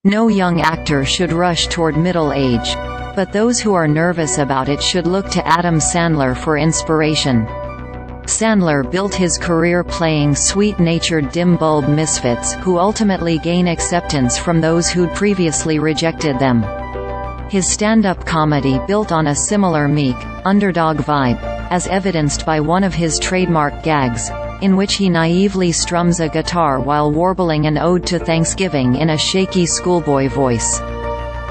No young actor should rush toward middle age. But those who are nervous about it should look to Adam Sandler for inspiration. Sandler built his career playing sweet-natured dim-bulb misfits who ultimately gain acceptance from those who'd previously rejected them. His stand-up comedy built on a similar meek, underdog vibe, as evidenced by one of his trademark gags, in which he naively strums a guitar while warbling an ode to Thanksgiving in a shaky schoolboy voice.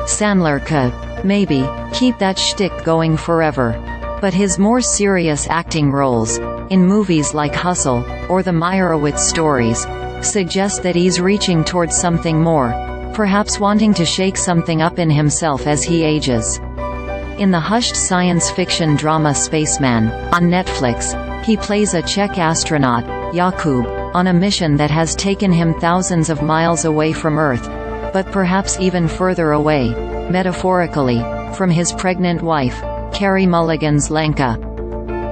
Sandler could, maybe, keep that shtick going forever. But his more serious acting roles, in movies like Hustle, or the Meyerowitz Stories, suggest that he's reaching towards something more, perhaps wanting to shake something up in himself as he ages. In the hushed science fiction drama Spaceman, on Netflix, he plays a Czech astronaut, Jakub, on a mission that has taken him thousands of miles away from Earth, but perhaps even further away, metaphorically, from his pregnant wife, Carey Mulligan's Lenka.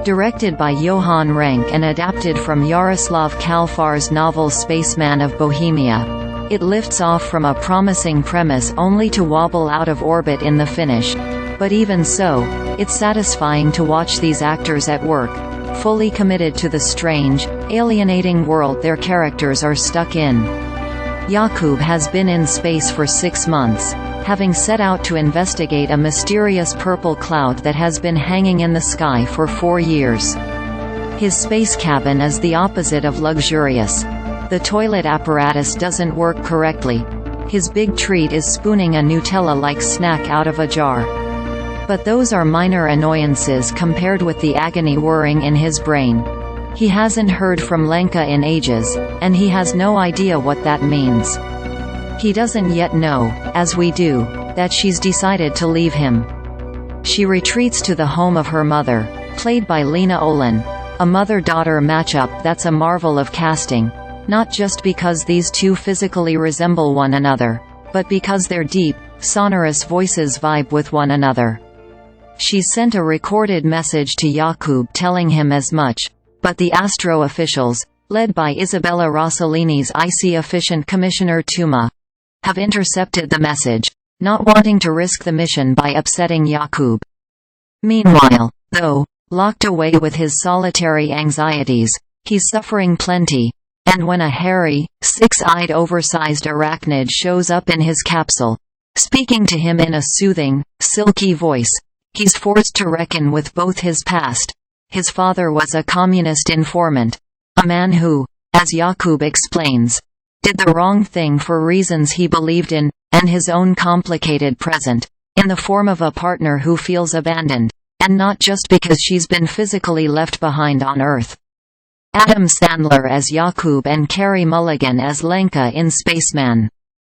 Directed by Johan Renck and adapted from Jaroslav Kalfar's novel Spaceman of Bohemia, it lifts off from a promising premise only to wobble out of orbit in the finish. But even so, it's satisfying to watch these actors at work, fully committed to the strange, alienating world their characters are stuck in. Jakub has been in space for 6 months, having set out to investigate a mysterious purple cloud that has been hanging in the sky for 4 years. His space cabin is the opposite of luxurious. The toilet apparatus doesn't work correctly. His big treat is spooning a Nutella-like snack out of a jar. But those are minor annoyances compared with the agony whirring in his brain. He hasn't heard from Lenka in ages, and he has no idea what that means. He doesn't yet know, as we do, that she's decided to leave him. She retreats to the home of her mother, played by Lena Olin, a mother-daughter matchup that's a marvel of casting, not just because these two physically resemble one another, but because their deep, sonorous voices vibe with one another. She sent a recorded message to Jakub telling him as much, but the astro-officials, led by Isabella Rossellini's icy-efficient Commissioner Tuma, have intercepted the message, not wanting to risk the mission by upsetting Jakub. Meanwhile, though, locked away with his solitary anxieties, he's suffering plenty, and when a hairy, six-eyed oversized arachnid shows up in his capsule, speaking to him in a soothing, silky voice, he's forced to reckon with both his past. His father was a communist informant, a man who, as Jakub explains, did the wrong thing for reasons he believed in, and his own complicated present, in the form of a partner who feels abandoned, and not just because she's been physically left behind on Earth. Adam Sandler as Jakub and Carey Mulligan as Lenka in Spaceman.